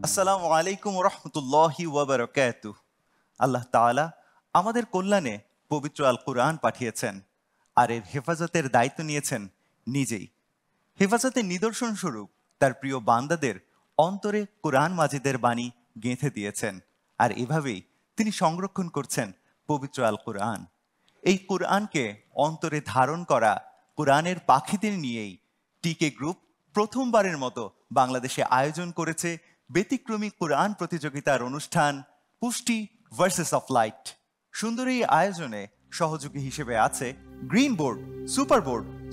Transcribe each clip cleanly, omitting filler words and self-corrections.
আসসালামু আলাইকুম রহমতুল্লাহি ওয়াবারাকাতুহ। আল্লাহ তাআলা আমাদের কল্যাণে পবিত্র আল কুরআন পাঠিয়েছেন আর এর হেফাজতের দায়িত্ব নিয়েছেন নিজেই। হেফাজতের নিদর্শন স্বরূপ তার প্রিয় বান্দাদের অন্তরে কুরআন মাজিদের বাণী গেঁথে দিয়েছেন, আর এভাবেই তিনি সংরক্ষণ করছেন পবিত্র আল কুরআন। এই কুরআনকে অন্তরে ধারণ করা কুরআনের পাখিদের নিয়েই টিকে গ্রুপ প্রথমবারের মতো বাংলাদেশে আয়োজন করেছে ব্যতিক্রমী কুরআন প্রতিযোগিতার অনুষ্ঠান পুষ্টি ভার্সেস অফ লাইট। সুন্দর এই আয়োজনে সহযোগী হিসেবে আছে গ্রিন বোর্ড,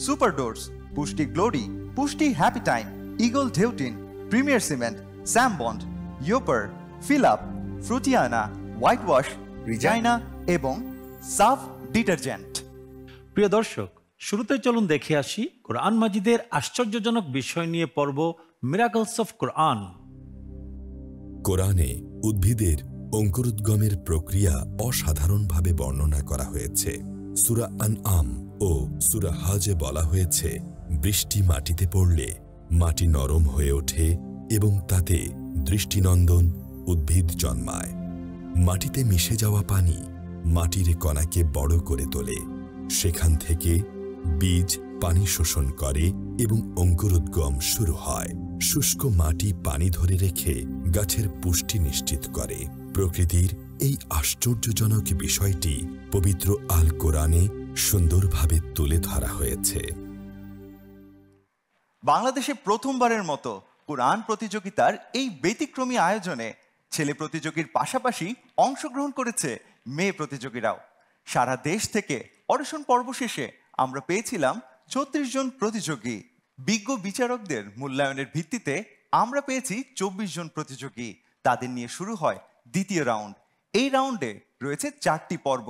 সুপার ডোরস, পুষ্টি গ্লোরি, পুষ্টি হ্যাপি টাইম, ইগল ঢেউটিন, প্রিমিয়ার সিমেন্ট, স্যাম বন্ড, ইয়োপার, ফিল আপ, ফ্রুটিয়ানা, হোয়াইট ওয়াশ, রিজাইনা এবং সাফ ডিটারজেন্ট। প্রিয় দর্শক, শুরুতে চলুন দেখে আসি কোরআন মাজিদের আশ্চর্যজনক বিষয় নিয়ে পর্ব মিরাকলস অফ কোরআন। কোরআনে উদ্ভিদের অঙ্কুরোদ্গমের প্রক্রিয়া অসাধারণভাবে বর্ণনা করা হয়েছে। সূরা আনআম ও সূরা হজে বলা হয়েছে, বৃষ্টি মাটিতে পড়লে মাটি নরম হয়ে ওঠে এবং তাতে দৃষ্টিনন্দন উদ্ভিদ জন্মায়। মাটিতে মিশে যাওয়া পানি মাটির কণাকে বড় করে তোলে, সেখান থেকে বীজ পানি শোষণ করে এবং অঙ্কুরোদ্গম শুরু হয়। শুষ্ক মাটি পানি ধরে রেখে গাছের পুষ্টি নিশ্চিত করে। প্রকৃতির এই আশ্চর্যজনক বিষয়টি পবিত্র আল কোরআনে সুন্দরভাবে তুলে ধরা হয়েছে। বাংলাদেশে প্রথমবারের মতো কুরআন প্রতিযোগিতার এই ব্যতিক্রমী আয়োজনে ছেলে প্রতিযোগীর পাশাপাশি অংশগ্রহণ করেছে মেয়ে প্রতিযোগীরাও। সারা দেশ থেকে অডিশন পর্ব শেষে আমরা পেয়েছিলাম ৩৬ জন প্রতিযোগী। বিজ্ঞ বিচারকদের মূল্যায়নের ভিত্তিতে আমরা পেয়েছি ২৪ জন প্রতিযোগী। তাদের নিয়ে শুরু হয় দ্বিতীয় রাউন্ড। এই রাউন্ডে রয়েছে ৪টি পর্ব।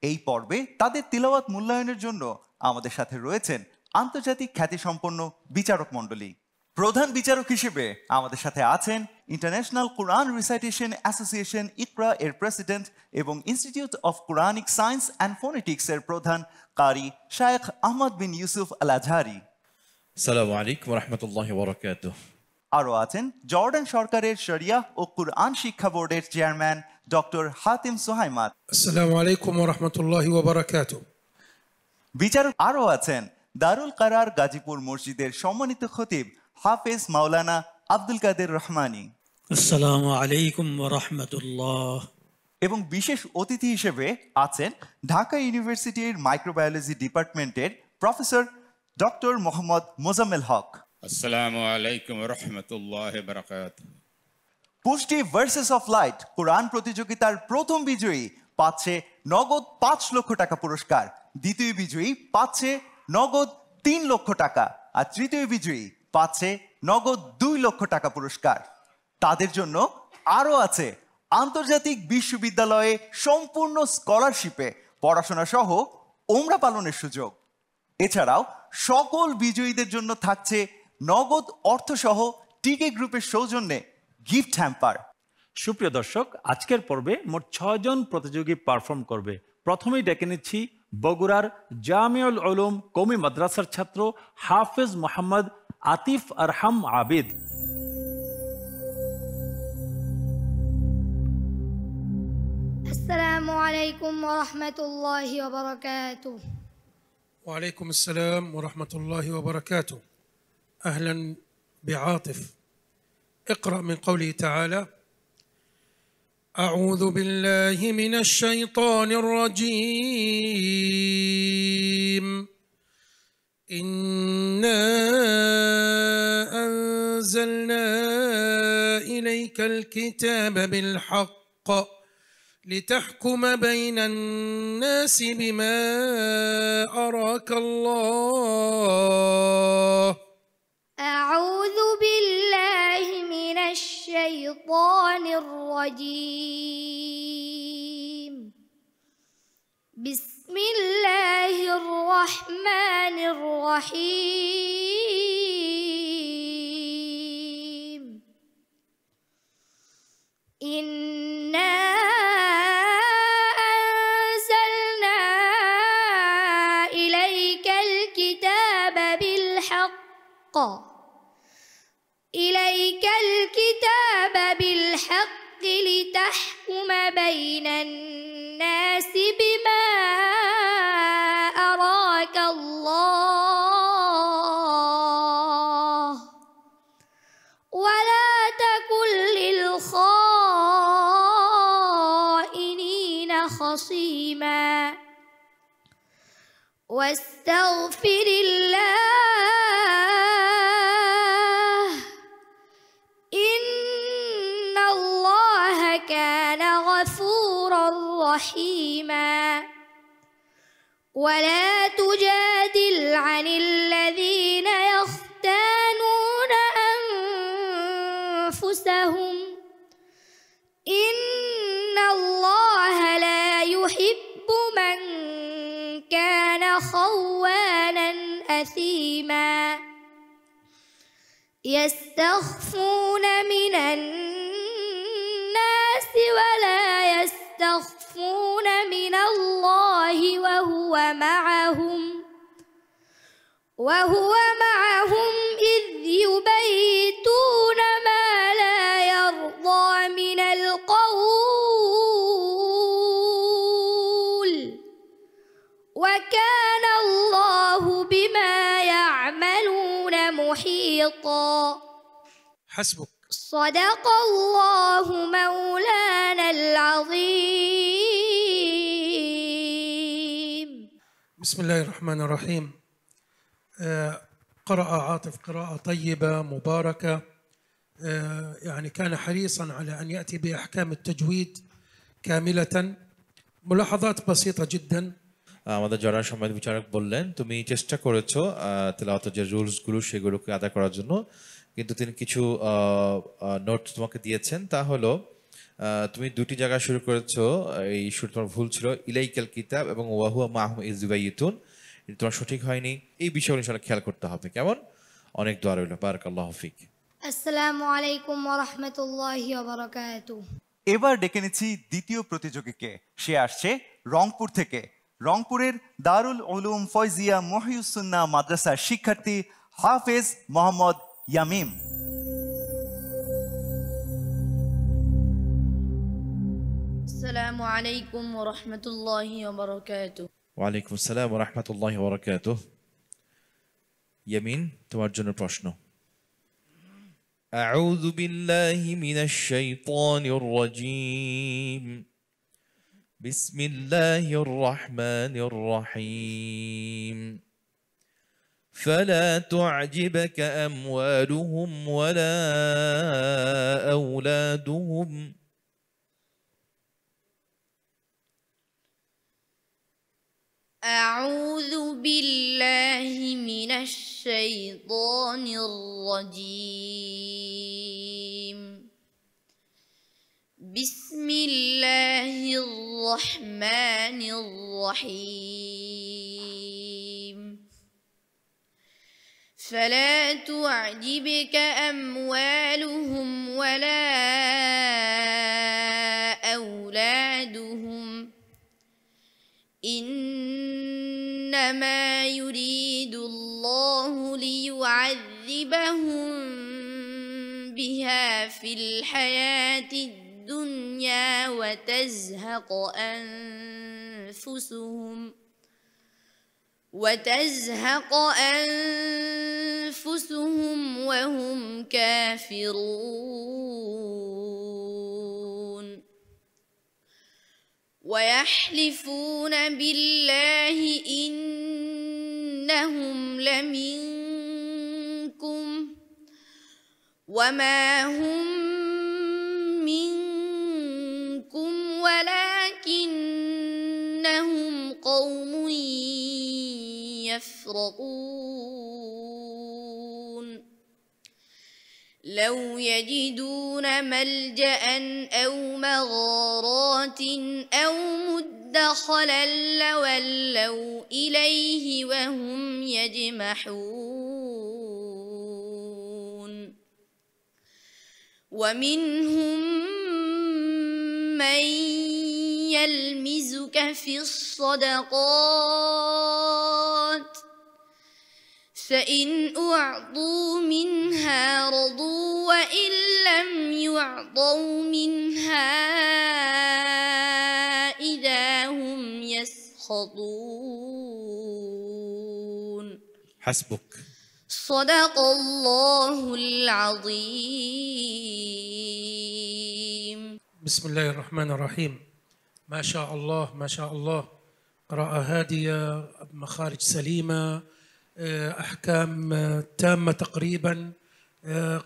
এই পর্বে তাদের তিলাওয়াত মূল্যায়নের জন্য আমাদের সাথে রয়েছেন আন্তর্জাতিক খ্যাতিসম্পন্ন বিচারক মণ্ডলী। প্রধান বিচারক হিসেবে আমাদের সাথে আছেন ইন্টারন্যাশনাল কোরআন রিসাইটেশন অ্যাসোসিয়েশন ইকরা এর প্রেসিডেন্ট এবং institute of Quranic science and phonetics এর প্রধান কারি শায়েখ আহমদ বিন ইউসুফ আল আজহারি। আসসালামু আলাইকুম ওয়া রাহমাতুল্লাহি ওয়া বারাকাতুহু। আরও আছেন জর্ডান সরকারের শরিয়া ও কুরআন শিক্ষা বোর্ডের চেয়ারম্যান ডক্টর হাতিম সুহাইমাত। আসসালামু আলাইকুম ওয়া রাহমাতুল্লাহি ওয়া বারাকাতুহু। বিচারক আরও আছেন দারুল কারার গাজীপুর মসজিদের সম্মানিত খতিব হাফেজ মাওলানা আব্দুল কাদের রহমানী। আসসালামু আলাইকুম ওয়া রাহমাতুল্লাহ। এবং বিশেষ অতিথি হিসেবে আছেন ঢাকা ইউনিভার্সিটির মাইক্রোবায়োলজি ডিপার্টমেন্টের প্রফেসর ডক্টর মোহাম্মদ মোজাম্মেল হক। আসসালামু আলাইকুম ওয়া রাহমাতুল্লাহি ওয়া বারাকাতুহু। পুষ্টি ভার্সেস অফ লাইট কোরআন প্রতিযোগিতার প্রথম বিজয়ী পাচ্ছে নগদ ৫ লক্ষ টাকা পুরস্কার, দ্বিতীয় বিজয়ী পাচ্ছে নগদ ৩ লক্ষ টাকা, আর তৃতীয় বিজয়ী পাচ্ছে নগদ ২ লক্ষ টাকা পুরস্কার। তাদের জন্য আরও আছে আন্তর্জাতিক বিশ্ববিদ্যালয়ে সম্পূর্ণ স্কলারশিপে পড়াশোনা সহ ওমরা পালনের সুযোগ। এছাড়াও সকল বিজয়ীদের জন্য থাকছে নগদ অর্থসহ টিকে গ্রুপের সৌজন্যে গিফট হ্যাম্পার। সুপ্রিয় দর্শক, আজকের পর্বে মোট ৬ জন প্রতিযোগী পারফর্ম করবে। প্রথমেই ডেকে নিচ্ছি বগুড়ার জামিউল উলুম কওমি মাদ্রাসার ছাত্র হাফেজ মোহাম্মদ আতিফ আরহাম আবিদ। আসসালামু আলাইকুম ওয়া রাহমাতুল্লাহি ওয়া বারাকাতুহু। وعليكم السلام ورحمة الله وبركاته. أهلا بعاطف. اقرأ من قوله تعالى: أعوذ بالله من الشيطان الرجيم. إنا أنزلنا إليك الكتاب بالحق لتحكم بين الناس بما أراك الله. أعوذ بالله من الشيطان الرجيم. بسم الله الرحمن الرحيم. إنا أنزلنا إليك الكتاب بالحق لتحكم بين الناس بما أراك الله ولا تكن للخائنين خصيما واستغفر الله إن الله كان غفورا رحيما ولا تجادل عن الذين يختانون أنفسهم إن الله لا يحب من كان خوانا أثيما يستخفون من الناس ولا يستخفون من الله وهو معهم إذ يبيتون ما لا يرضى من القول وكان الله بما يعملون محيطا حسبك. صدق الله مولانا العظيم. بسم الله الرحمن الرحيم. قرأ عاطف قراءة طيبة مباركة، يعني كان حريصا على أن يأتي بأحكام التجويد كاملة. ملاحظات بسيطة جدا. আমাদের যারা সম্মানিত বিচারক বললেন তুমি চেষ্টা করেছো তেলাওয়াতের যে রুলসগুলো সেগুলোকে আদায় করার জন্য, কিন্তু তিনি কিছু নোট তোমাকে দিয়েছেন। তা হলো তুমি দুটি জায়গায় শুরু করেছো, এই শুরু তোমার ভুল ছিল, ইলাইকাল কিতাব এবং ওয়াহুয়া মাহুম ইজ ইউবাইয়িতুন, এটা তোমার সঠিক হয়নি। এই বিষয়গুলো ইনশাআল্লাহ খেয়াল করতে হবে। কেমন? অনেক দোয়া রইল। বারাকাল্লাহু ফিক। আসসালামু আলাইকুম ওয়া রাহমাতুল্লাহি ওয়া বারাকাতুহু। এবার ডেকে নিচ্ছি দ্বিতীয় প্রতিযোগীকে। সে আসছে রংপুর থেকে। রংপুরের দারুল উলুম ফয়জিয়া মহিউসুন্নাহ মাদ্রাসার শিক্ষার্থী হাফেজ মোহাম্মদ ইয়ামিম। আসসালামু আলাইকুম ওয়া রাহমাতুল্লাহি ওয়া বারাকাতুহু। ওয়ালাইকুম আসসালাম ওয়া রাহমাতুল্লাহি ওয়া বারাকাতুহু। ইয়ামিন, তোমার জন্য প্রশ্ন। আউযু বিল্লাহি মিনাশ শাইতানির রাজীম। বিসমিল্লাহির রাহমানির রাহিম। فلا تعجبك أموالهم ولا أولادهم أعوذ بالله من الشيطان الرجيم. بسم الله الرحمن الرحيم. فلا تعجبك أموالهم ولا أولادهم إنما يريد الله ليعذبهم بها في الحياة الدنيا وتزهق أنفسهم وهم كافرون ويحلفون بالله إنهم لمنكم وما هم منكم ولكنهم قوم يفرقون. لو يجدون ملجأ أو مغارات أو مدخلا لولوا إليه وهم يجمحون. ومنهم من يلمزك في الصدقات فإن أعطوا منها رضوا وإن لم يعطوا منها يسخطون হাসবুক। صدق الله العظيم. بسم الله الرحمن الرحيم. ما شاء الله ما شاء الله، قراءة هادية، مخارج سليمة، أحكام تامة تقريبا،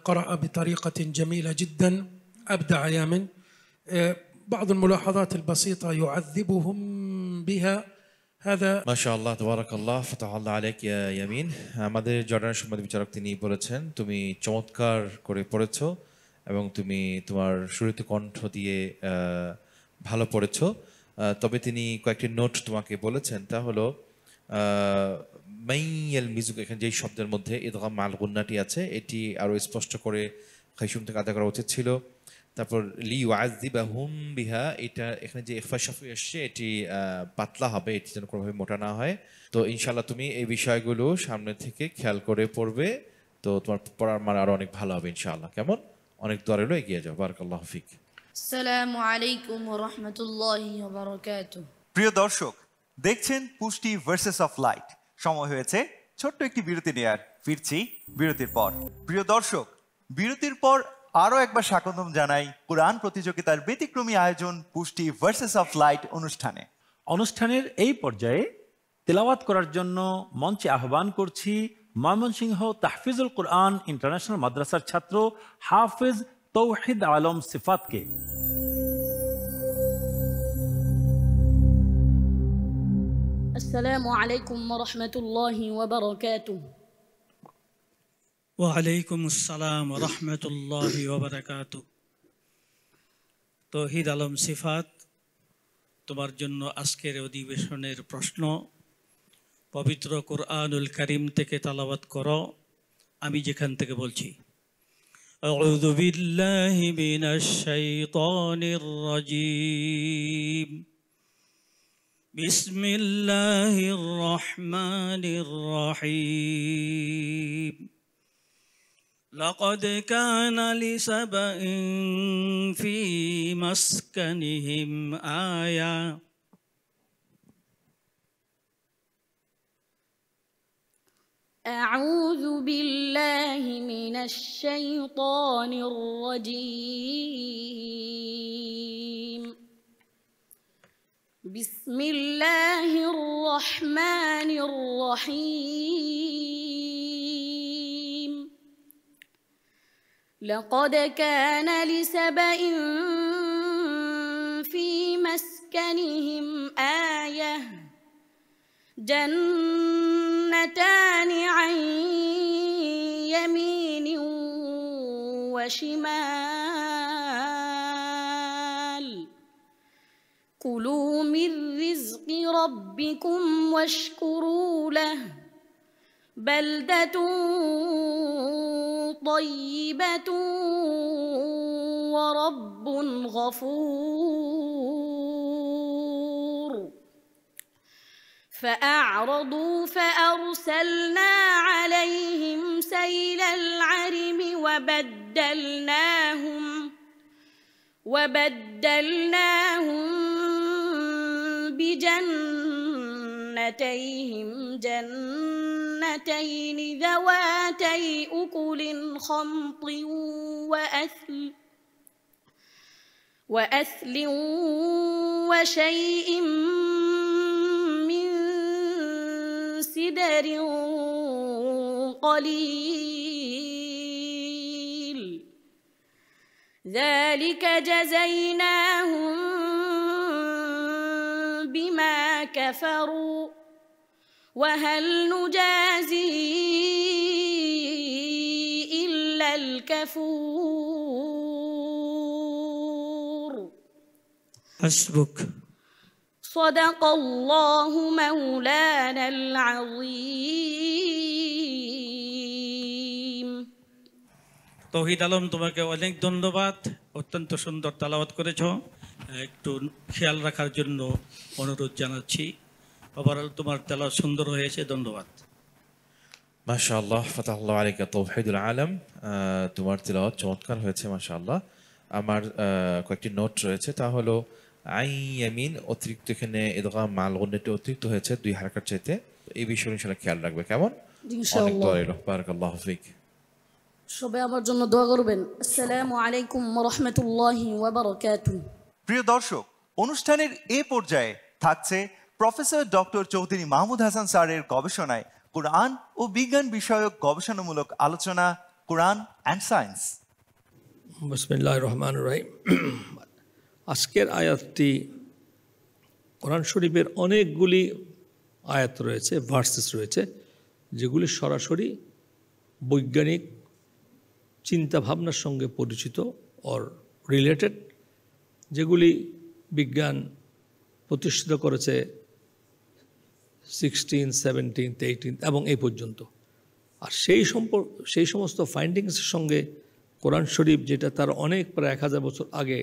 قرأ بطريقة جميلة جدا، أبدع يامن. بعض الملاحظات البسيطة يعذبهم بها هذا মাশাআল্লাহ তাবারাকাল্লাহ ফাতাহাল্লাহ আলাইক ইয়া ইয়ামিন। আমাদের জর্ডানের সম্মানিত বিচারক তিনি বলেছেন তুমি চমৎকার করে পড়েছো এবং তুমি তোমার সুরিত কণ্ঠ দিয়ে ভালো পড়েছো। তবে তিনি কয়েকটি নোট তোমাকে বলেছেন, তা হলো মাইয়াল মিজুক, এখানে যেই শব্দের মধ্যে ইদগাম মাল গুন্নাটি আছে এটি আরো স্পষ্ট করে খাইশুম থেকে আদা করা উচিত ছিল। তারপর লি ওয়াযিবাহুম বিহা, এটা এখানে যে ইখফা শাফি আসছে এটি পাতলা হবে, এটি যেন কোনোভাবে মোটা না হয়। তো ইনশাআল্লাহ তুমি এই বিষয়গুলো সামনে থেকে খেয়াল করে পড়বে, তো তোমার পড়ার মান আরো অনেক ভালো হবে ইনশাআল্লাহ। কেমন? অনেক দূর হলো, এগিয়ে যাও। বারাকাল্লাহু ফিক। আসসালামু আলাইকুম ওয়া রাহমাতুল্লাহি ওয়া বারাকাতুহু। প্রিয় দর্শক, দেখছেন পুষ্টি ভার্সেস অফ লাইট। সময় হয়েছে ছোট্ট একটি বিরতি নেয়ার। ফিরছি বিরতির পর। প্রিয় দর্শক, বিরতির পর আরো একবার স্বাগতম জানাই কোরআন প্রতিযোগিতার ব্যতিক্রমী আয়োজন পুষ্টি ভার্সেস অফ লাইট অনুষ্ঠানে। অনুষ্ঠানের এই পর্যায়ে তেলাওয়াত করার জন্য মঞ্চে আহ্বান করছি ময়মনসিংহ তাহফিজুল কোরআন ইন্টারন্যাশনাল মাদ্রাসার ছাত্র হাফেজ তৌহিদ আলম সিফাতকে। السلام عليكم ورحمة الله وبركاته. ওয়ালাইকুম আসসালাম ওয়া রাহমাতুল্লাহি ওয়া বারাকাতুহু। তৌহিদ আলম সিফাত, তোমার জন্য আজকের অধিবেশনের প্রশ্ন, পবিত্র কুরআনুল কারীম থেকে তেলাওয়াত করো, আমি যেখান থেকে বলছি। আউযু বিল্লাহি মিনাশ শাইতানির রাজীম। বিসমিল্লাহির রহমানির রহিম। لقد كان لسبإ في مسكنهم آية أعوذ بالله من الشيطان الرجيم. بسم الله الرحمن الرحيم. لقد كان لسبإ في مسكنهم آية جنتان عن يمين وشمال كلوا من رزق ربكم واشكروا له بلدة طيبة ورب غفور. فأعرضوا فأرسلنا عليهم سيل العرم وبدلناهم بجنتيهم جنتين ذواتي أكل خمط وأثل وشيء من سدر قليل. ذلك جزيناهم بما كفروا وهل نجازي إلا الكفور. حسبك. صدق الله مولانا العظيم. তৌহিদ আলম, তোমাকে অনেক ধন্যবাদ, অত্যন্ত সুন্দর তেলাওয়াত করেছো। একটু খেয়াল রাখার জন্য অনুরোধ জানাচ্ছি। ওভারঅল তোমার তেলাওয়াত সুন্দর হয়েছে, ধন্যবাদ। মাশাআল্লাহ ফাতাহাল্লাহু আলাইকা তৌহিদুল আলম, তোমার তেলাওয়াত চমৎকার হয়েছে মাশাআল্লাহ। আমার কয়েকটি নোট রয়েছে, তা হলো আইয়ামিন অতিরিক্ত এখানে ইদগাম মাল গুন্নাটি অতিরিক্ত হয়েছে 2 হারাকাত চাইতে। এই বিষয়ে ইনশাআল্লাহ খেয়াল রাখবে, কেমন? অনেক দোয়া রইল। বারাকাল্লাহু ফিক। সবাই আমার জন্য দোয়া করবেন। আসসালামু আলাইকুম ওয়া রাহমাতুল্লাহি ওয়া বারাকাতুহু। প্রিয় দর্শক, অনুষ্ঠানের এ পর্যায়ে থাকছে প্রফেসর ডক্টর চৌধুরী মাহমুদ হাসান স্যারের গবেষণায় কোরআন ও বিজ্ঞান বিষয়ক গবেষণামূলক আলোচনা, কোরআন অ্যান্ড সায়েন্স। বিসমিল্লাহির রহমানির রহিম। আজকের আয়াতটি কোরআন শরীফের অনেকগুলি আয়াত রয়েছে, ভার্সেস রয়েছে, যেগুলি সরাসরি বৈজ্ঞানিক চিন্তাভাবনার সঙ্গে পরিচিত অর রিলেটেড, যেগুলি বিজ্ঞান প্রতিষ্ঠিত করেছে 16, 17, 18 এবং এই পর্যন্ত। আর সেই সমস্ত ফাইন্ডিংসের সঙ্গে কোরআন শরীফ, যেটা তার অনেক প্রায় 1000 বছর আগে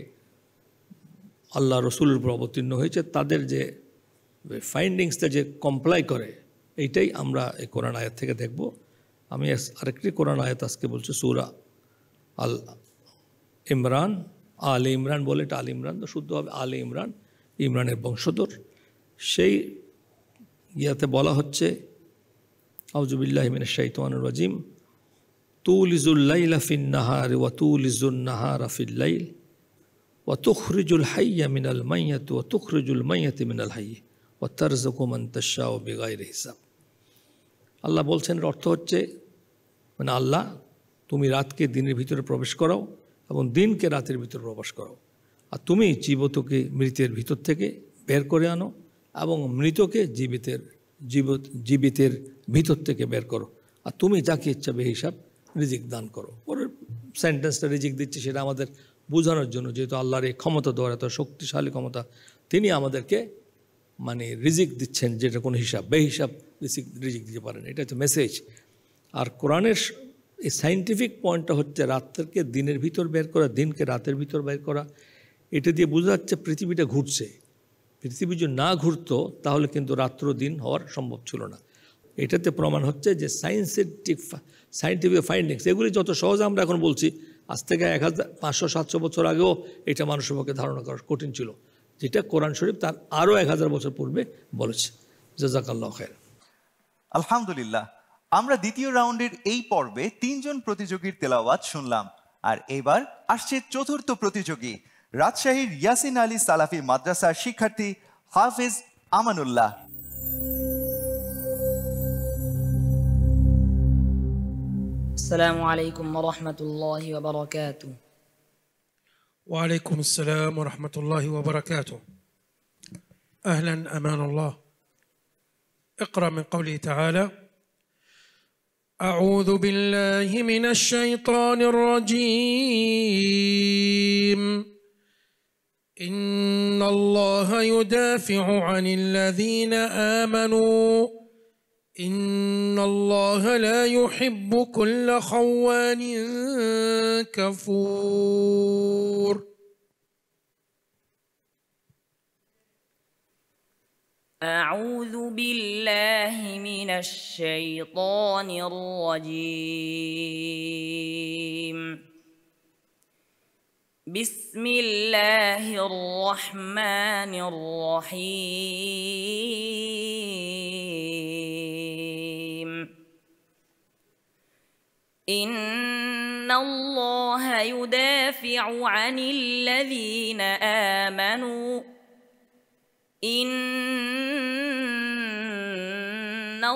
আল্লাহ রসুলের উপর অবতীর্ণ হয়েছে, তাদের যে ফাইন্ডিংসটা যে কমপ্লাই করে, এইটাই আমরা এই কোরআন আয়াত থেকে দেখব। আমি আরেকটি কোরআন আয়াত আজকে বলছি, সূরা আল ইমরান, আলে ইমরান বলে, এটা আল ইমরান তো শুদ্ধ হবে আলে ইমরান, ইমরানের বংশধর। সেই ইয়াতে বলা হচ্ছে, আউযু বিল্লাহি মিনাশ শাইতানির রাজিম, তুলিজুল লাইলা ফিন নাহারি ওয়া তুলিজুন নাহারা ফিল লাইল ওয়া তুখরিজুল হাইয়া মিনাল মাইয়াতি ওয়া তুখরিজুল মাইয়াতি মিনাল হাইয়্যি ওয়া তারযুকু মান তাশাউ বিগাইরি হিসাব। আল্লাহ বলছেন, এর অর্থ হচ্ছে, মানে আল্লাহ, তুমি রাতকে দিনের ভিতরে প্রবেশ করাও এবং দিনকে রাতের ভিতরে প্রবেশ করাও, আর তুমি জীবিতকে মৃতের ভিতর থেকে বের করে আনো এবং মৃতকে জীবিতের ভিতর থেকে বের করো, আর তুমি যাকে ইচ্ছা বেহিসাব রিজিক দান করো। পরের সেন্টেন্সটা রিজিক দিচ্ছে, সেটা আমাদের বোঝানোর জন্য, যেহেতু আল্লাহর এই ক্ষমতা দেওয়ার এত শক্তিশালী ক্ষমতা, তিনি আমাদেরকে মানে রিজিক দিচ্ছেন, যেটা কোনো হিসাব বেহিসাব রিজিক দিতে পারেন। এটা হচ্ছে মেসেজ। আর কোরআনের এই সাইন্টিফিক পয়েন্টটা হচ্ছে রাতকে দিনের ভিতর বের করা, দিনকে রাতের ভিতর বের করা। এটা দিয়ে বোঝা যাচ্ছে পৃথিবীটা ঘুরছে। পৃথিবী যদি না ঘুরতো তাহলে কিন্তু রাত্র দিন হওয়ার সম্ভব ছিল না। এটাতে প্রমাণ হচ্ছে যে সাইন্টিফিক ফাইন্ডিংস, এগুলি যত সহজে আমরা এখন বলছি, আজ থেকে 1500-700 বছর আগেও এটা মানুষের পক্ষে ধারণা করা কঠিন ছিল, যেটা কোরআন শরীফ তার আরও 1000 বছর পূর্বে বলেছে। জাযাকাল্লাহু খায়র। আলহামদুলিল্লাহ, আমরা দ্বিতীয় রাউন্ডের এই পর্বে 3 জন প্রতিযোগীর তেলাওয়াত শুনলাম। আর এবার আসছে চতুর্থ প্রতিযোগী, রাজশাহীর ইয়াসিন আলী সালাফি মাদ্রাসার শিক্ষার্থী হাফেজ আমানুল্লাহ। আসসালামু আলাইকুম ওয়া রাহমাতুল্লাহি ওয়া বারাকাতুহু। ওয়া আলাইকুম আসসালাম ওয়া রাহমাতুল্লাহি ওয়া বারাকাতুহু। আহলান আমানুল্লাহ। اقرأ من قوله تعالى: أعوذ بالله من الشيطان الرجيم إن الله يدافع عن الذين آمنوا إن الله لا يحب كل خوان كفور. أعوذ بالله من الشيطان الرجيم. بسم الله الرحمن الرحيم. إن الله يدافع عن الذين آمنوا إن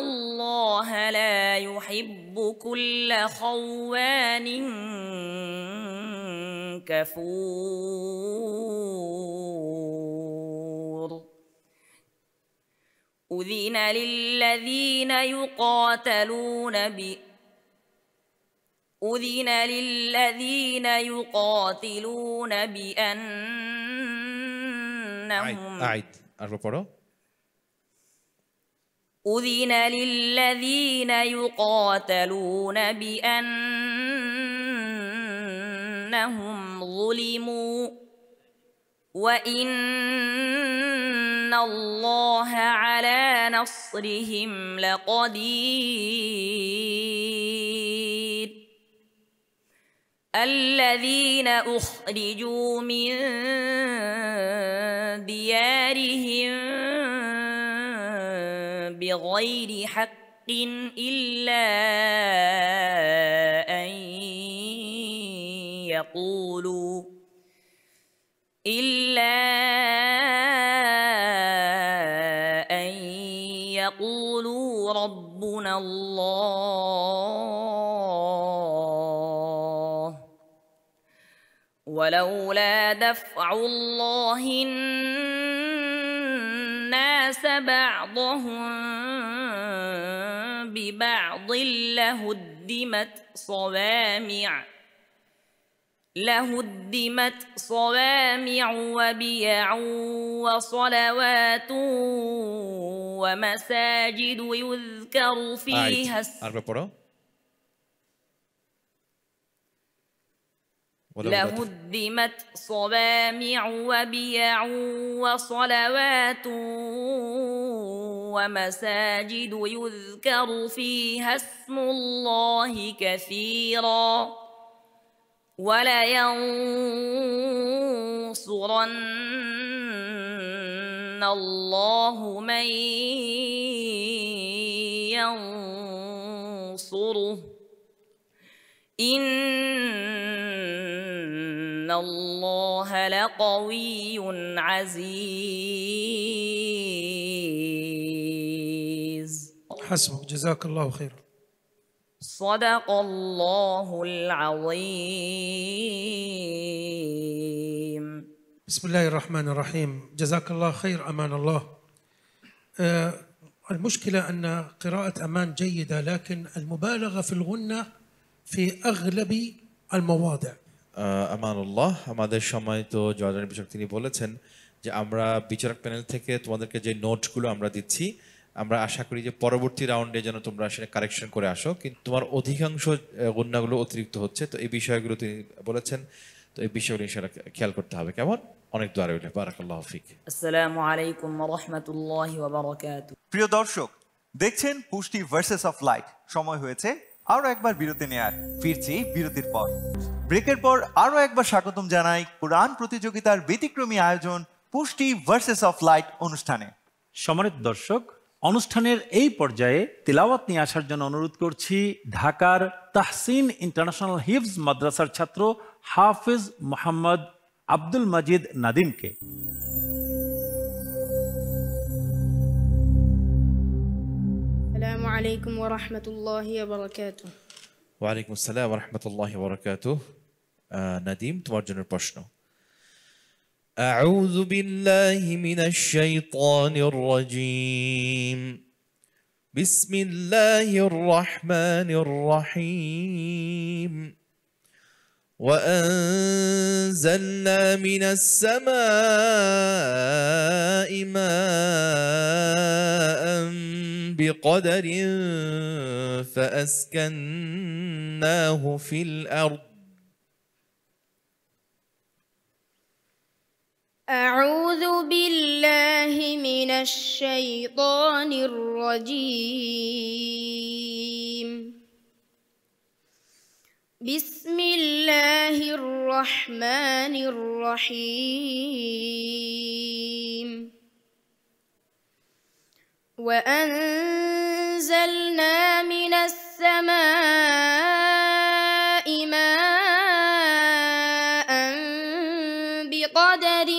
الله لا يحب كل خوان كفور. أذن للذين يقاتلون بأنهم أذن للذين يقاتلون بأنهم ظلموا وإن الله على نصرهم لقدير. الذين أخرجوا من ديارهم بغير حق إلا أن يقولوا ربنا الله ولولا دفع الله الناس بعضهم ببعض لهدمت صوامع وبيع وصلوات ومساجد يذكر فيها لهدمت صوامع وبيع وصلوات ومساجد يذكر فيها اسم الله كثيرا ولينصرن الله من ينصره إن الله لقوي عزيز. حسبك، جزاك الله خيرا. صدق الله العظيم. بسم الله الرحمن الرحيم. جزاك الله خير أمان الله. المشكلة أن قراءة أمان جيدة، لكن المبالغة في الغنة في أغلب المواضع. আমানুল্লাহ, আমাদের সম্মানিত জর্ডানের বিচারক তিনি বলেছেন যে আমরা বিচারক প্যানেল থেকে তোমাদেরকে যে নোটগুলো আমরা দিচ্ছি, আমরা আশা করি যে পরবর্তী রাউন্ডে যেন তোমরা সেটা কারেকশন করে আসো, কিন্তু তোমার অধিকাংশ গুণাগুলো অতিরিক্ত হচ্ছে, তো এই বিষয়গুলো তিনি বলেছেন, তো এই বিষয়গুলো ইনশাআল্লাহ খেয়াল করতে হবে। কেমন? অনেক দোয়া রইল। বারাকাল্লাহু ফিক। আসসালামু আলাইকুম ওয়া রাহমাতুল্লাহি ওয়া বারাকাতুহু। প্রিয় দর্শক, দেখছেন পুষ্টি ভার্সেস অফ লাইট। সময় হয়েছে আরো একবার বিরতি নেয়ার। ফিরছি বিরতির পর। ব্রেকের পর আরো একবার স্বাগতম জানাই কোরআন প্রতিযোগিতার ব্যতিক্রমী আয়োজন পুষ্টি ভার্সেস অফ লাইট অনুষ্ঠানে। সম্মানিত দর্শক, অনুষ্ঠানের এই পর্যায়ে তিলাওয়াত নিয়ে আসার জন্য অনুরোধ করছি ঢাকার তাহসিন ইন্টারন্যাশনাল হিফজ মাদ্রাসার ছাত্র হাফিজ মোহাম্মদ আব্দুল মজিদ নাদিমকে। আসসালামু আলাইকুম ওয়া রাহমাতুল্লাহি ওয়া বারাকাতুহু। ওয়া আলাইকুম আসসালাম ওয়া রাহমাতুল্লাহি ওয়া বারাকাতুহু। নাদিম, তোমার জন্য প্রশ্ন। أعوذ بالله من الشيطان الرجيم. بسم الله الرحمن الرحيم. وأنزلنا من السماء ماء بقدر فأسكناه في الأرض. أعوذ بالله من الشيطان الرجيم. بسم الله الرحمن الرحيم. وأنزلنا من السماء ماء بقدر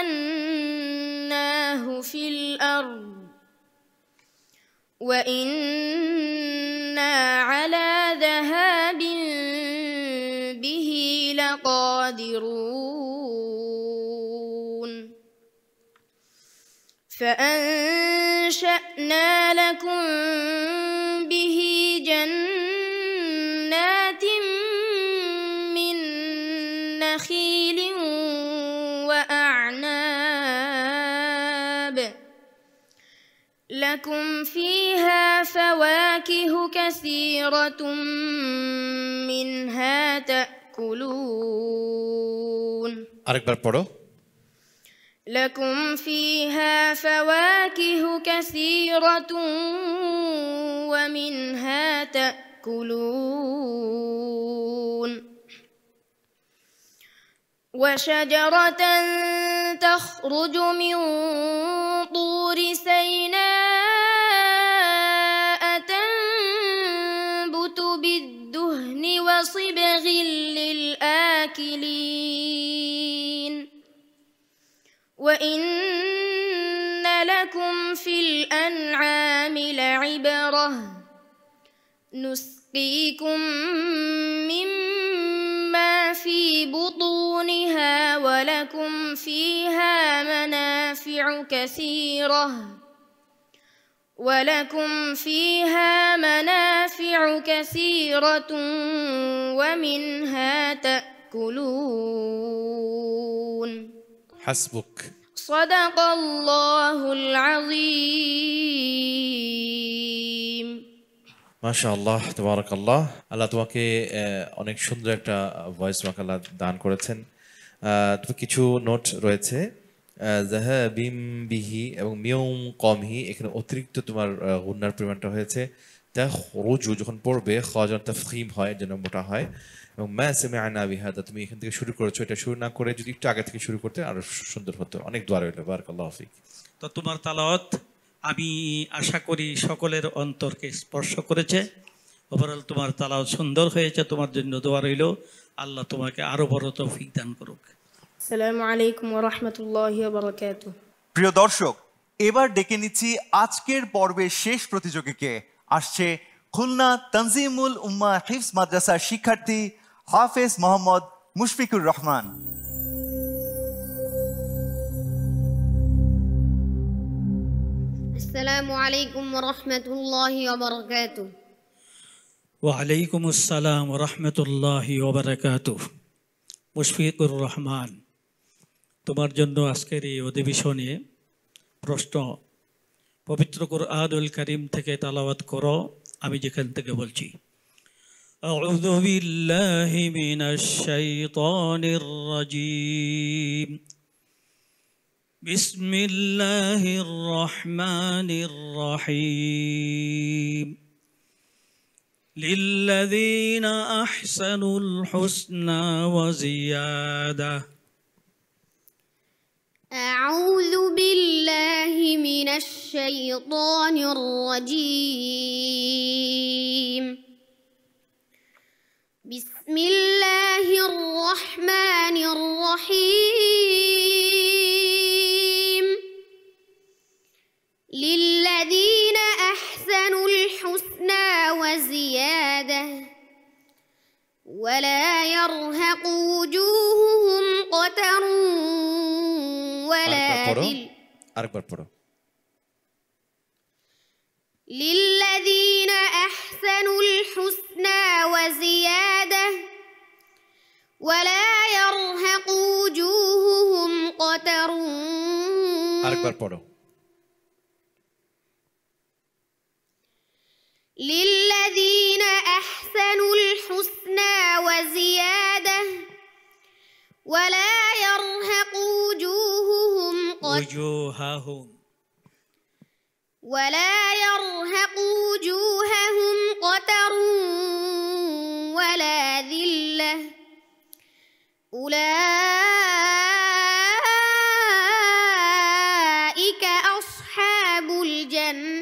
فأسكناه في الأرض وإنا على ذهاب به لقادرون. فأنشأنا لكم به جنات من نخيل وأعناب لكم فيها فواكه كثيرة منها تأكلون. আরেকবার পড়ো। لكم فيها فواكه كثيرة ومنها تأكلون. وشجرة تخرج من طور سيناء تنبت بالدهن وصبغ للآكلين وإن لكم في الأنعام لعبرة نسقيكم مما في بطونها ولكم فيها منافع كثيرة ومنها تأكلون حسبك صدق الله العظيم মাশাআল্লাহ তাবারাকাল্লাহ। আল্লাহ তোমাকে অনেক সুন্দর একটা ভয়েস আল্লাহ দান করেছেন। তুমি কিছু নোট রয়েছে যাহাবিম বিহি এবং মিয়ম কমহি, এখানে অতিরিক্ত তোমার গুন্নার পরিমাণটা হয়েছে। তাখরুজু যখন পড়বে খাজন তাফখিম হয়, যেন মোটা হয়। এবং মা সামি'না বিহাদা, তুমি এখান থেকে শুরু করেছো, এটা শুরু না করে যদি একটু আগে থেকে শুরু করতে আরো সুন্দর হতো। অনেক দোয়া রইল, বারাকাল্লাহু ফিক। তো তোমার তালাওয়াত আমি আশা করি সকলের অন্তরকে স্পর্শ করেছে। ওভারঅল তোমার তালাওয়াত সুন্দর হয়েছে, তোমার জন্য দোয়া রইল, আল্লাহ তোমাকে আরো বড় তৌফিক দান করুক। আসসালামু আলাইকুম ওয়া রাহমাতুল্লাহি ওয়া বারাকাতুহু। প্রিয় দর্শক, এবার ডেকে নিচ্ছি আজকের পর্বের শেষ প্রতিযোগীকে। আসছে খুলনা তানজিমুল উম্মাহ হিফজ মাদ্রাসার শিক্ষার্থী হাফেজ মোহাম্মদ মুশফিকুর রহমান। আসসালামু আলাইকুম ওয়া রাহমাতুল্লাহি ওয়া বারাকাতুহু। ওয়ালাইকুম আসসালাম ওয়া রাহমাতুল্লাহি ওয়া বারাকাতুহু। মুশফিকুর রহমান, তোমার জন্য আজকের এই অধিবেশনে প্রশ্ন পবিত্র কুরআনুল কারীম থেকে তেলাওয়াত করো, আমি যেখান থেকে বলছি। আউযু বিল্লাহি মিনাশ শাইতানির রাজীম। বিসমিল্লাহির রহমানির রহিম। للذين أحسنوا الحسنى وزيادة. أعوذ بالله من الشيطان الرجيم. بسم الله الرحمن الرحيم. للذين أحسنوا الحسنى وزيادة ولا يرهق وجوههم قتر ولا ذل. للذين أحسنوا الحسنى وزيادة ولا يرهق وجوههم قتر. للذين أحسنوا الحسنى وزيادة ولا يرهق وجوههم قتر ولا ذلة. أولئك أصحاب الجنة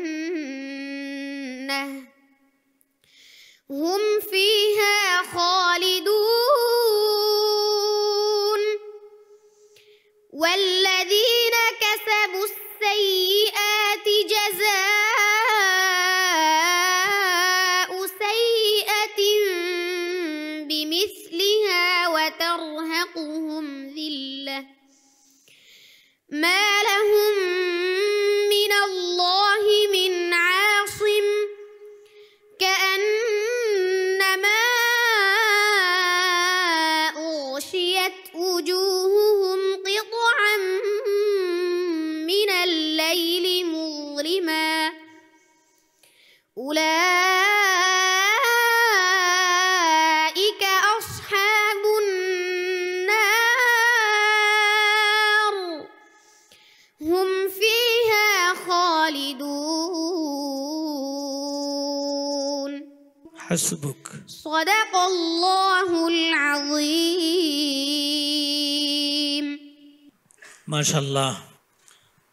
هم فيها خالدون. والذين كسبوا السيئات جزاء سيئة بمثلها وترهقهم ذلة ما لهم من الله من عاصم كأنما أغشيت وجوههم قطعا من الليل مظلما. أولئك أصحاب النار هم فيها خالدون. حسبك. صدق الله العظيم. মাশাআল্লাহ,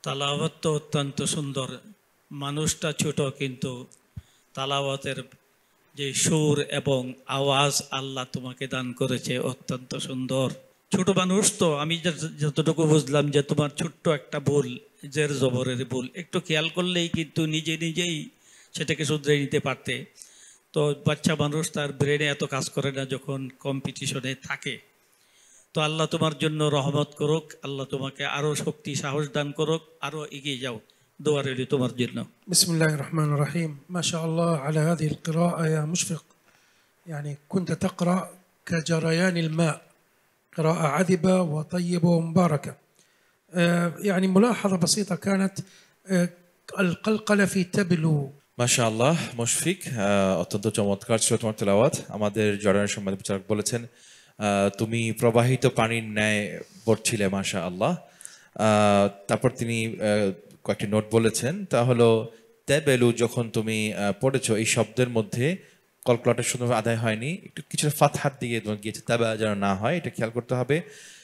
তালাওয়াত তো অত্যন্ত সুন্দর। মানুষটা ছোট, কিন্তু তালাওয়াতের যে সুর এবং আওয়াজ আল্লাহ তোমাকে দান করেছে অত্যন্ত সুন্দর। ছোট মানুষ তো, আমি যতটুকু বুঝলাম যে তোমার ছোট্ট একটা ভুল, জের জবরের ভুল, একটু খেয়াল করলেই কিন্তু নিজেই সেটাকে শুধরে নিতে পারতে। তো বাচ্চা মানুষ, তার ব্রেনে এত কাজ করে না যখন কম্পিটিশনে থাকে। তো আল্লাহ তোমার জন্য রহমত করুক, আল্লাহ তোমাকে আরো শক্তি সাহস দান করুক, আরো এগিয়ে যাও। দোয়া রইল তোমার জন্য। بسم الله الرحمن الرحيم. ما شاء الله على هذه القراءة يا مشفق، يعني كنت تقرأ كجريان الماء، قراءة عذبة وطيبة ومباركة. يعني ملاحظة بسيطة كانت القلقلة في تبلو. মাশাআল্লাহ মুশফিক, অত্যন্ত চমৎকার ছিল তোমার তেলাওয়াত। আমাদের জর্ডানের সম্মানিত বিচারক বলেছেন তুমি প্রবাহিত পানির ন্যায় পড়ছিলে, মাশাআল্লাহ। তারপর তিনি কয়েকটি নোট বলেছেন, তা হলো তেবেলু, যখন তুমি পড়েছো এই শব্দের মধ্যে কলকলাটা শুধু আদায় হয়নি, একটু কিছুটা ফাতহার দিকে তোমার গিয়েছে, তাবা যেন না হয় এটা খেয়াল করতে হবে।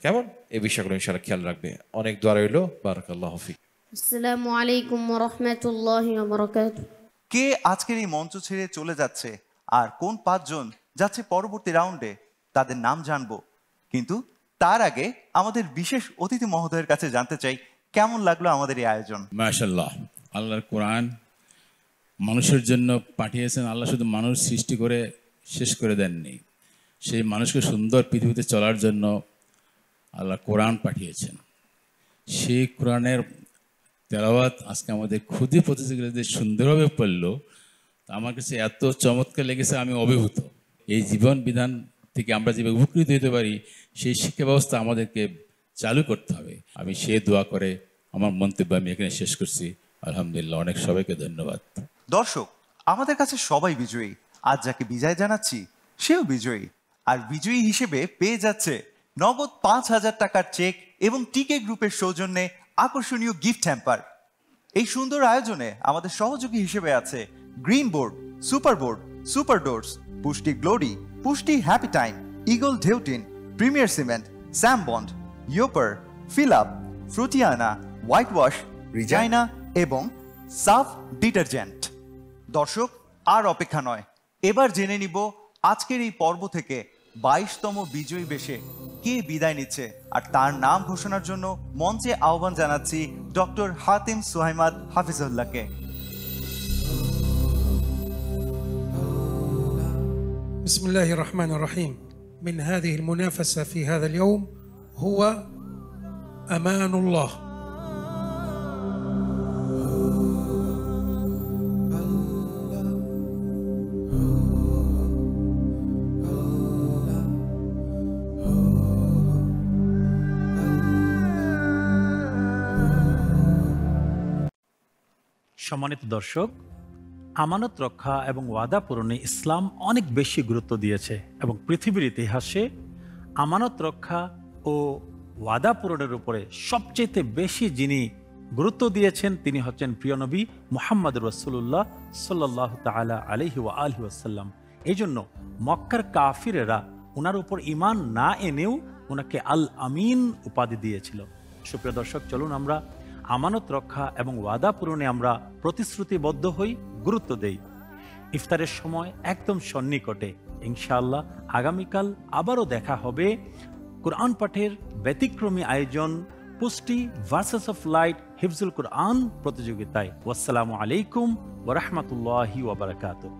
কেমন, এই বিষয়গুলো ইনশাআল্লাহ খেয়াল রাখবে। অনেক দোয়া রইল, বারাকাল্লাহু ফিক। আসসালামু আলাইকুম ওয়া রাহমাতুল্লাহি ওয়া বারাকাতুহু। কে আজকের এই মঞ্চ ছেড়ে চলে যাচ্ছে আর কোন 5 জন যাচ্ছে পরবর্তী রাউন্ডে, তাদের নাম জানবো। কিন্তু তার আগে আমাদের বিশেষ অতিথি মহোদয়ের কাছে জানতে চাই কেমন লাগলো আমাদের এই আয়োজন। মাশাআল্লাহ, আল্লাহর কোরআন মানুষের জন্য পাঠিয়েছেন। আল্লাহ শুধু মানুষ সৃষ্টি করে শেষ করে দেননি, সেই মানুষকে সুন্দর পৃথিবীতে চলার জন্য আল্লাহ কোরআন পাঠিয়েছেন। সেই কোরআনের তেলাওয়াত আজকে আমাদের ক্ষুদে প্রতিযোগিতাদের সুন্দরভাবে পড়লো, আমার কাছে এত চমৎকার লেগেছে, আমি অভিভূত। এই জীবন বিধান থেকে আমরা যেভাবে উপকৃত হতে পারি, সেই শিক্ষা ব্যবস্থা আমাদেরকে চালু করতে হবে। আমি সে দোয়া করে আমার মন্তব্য আমি এখানে শেষ করছি। আলহামদুলিল্লাহ, অনেক সবাইকে ধন্যবাদ। দর্শক, আমাদের কাছে সবাই বিজয়ী। আজ যাকে বিজয় জানাচ্ছি সেও বিজয়ী, আর বিজয়ী হিসেবে পেয়ে যাচ্ছে নগদ 5,000 টাকার চেক এবং টিকে গ্রুপের সৌজন্যে আকর্ষণীয় গিফট হ্যাম্পার। এই সুন্দর আয়োজনে আমাদের সহযোগী হিসেবে আছে green board, super board, super doors, পুষ্টি গ্লোরি, পুষ্টি হ্যাপি টাইম, ইগল ঢেউটিন, প্রিমিয়ার সিমেন্ট, স্যাম বন্ড, ইয়োপার, ফিল আপ, ফ্রুটিয়ানা, হোয়াইট ওয়াশ, রিজাইনা এবং সাফ ডিটারজেন্ট। দর্শক, আর অপেক্ষা নয়, এবার জেনে নিব আজকের এই পর্ব থেকে 22তম বিজয়ী বেশে কে বিদায় নিচ্ছে। আর তার নাম ঘোষণার জন্য মঞ্চে আহ্বান জানাচ্ছি ডক্টর হাতিম সুহাইমাদ হাফিজুল্লাহকে। بسم الله الرحمن الرحيم. من هذه المنافسة في هذا اليوم هو أمان الله. সম্মানিত দর্শক, আমানত রক্ষা এবং ওয়াদা পূরণে ইসলাম অনেক বেশি গুরুত্ব দিয়েছে এবং পৃথিবীর ইতিহাসে আমানত রক্ষা ও ওয়াদা পূরণের উপরে সবচেয়ে বেশি যিনি গুরুত্ব দিয়েছেন তিনি হচ্ছেন প্রিয় নবী মুহাম্মদ রাসূলুল্লাহ সাল্লাল্লাহু তাআলা আলাইহি ওয়া আলিহি ওয়াসাল্লাম। এই জন্য মক্কার কাফিরেরা ওনার উপর ঈমান না এনেও ওনাকে আল আমিন উপাধি দিয়েছিল। সুপ্রিয় দর্শক, চলুন আমরা আমানত রক্ষা এবং ওয়াদা পূরণে আমরা প্রতিশ্রুতিবদ্ধ হই, গুরুত্ব দেই। ইফতারের সময় একদম সন্নিকটে ইনশাআল্লাহ আগামীকাল আবারও দেখা হবে কোরআন পাঠের ব্যতিক্রমী আয়োজন পুষ্টি ভার্সেস অফ লাইট হিফজুল কোরআন প্রতিযোগিতায়। ওয়াসসালামু আলাইকুম ওয়া রাহমাতুল্লাহি ওয়া বারাকাতুহু।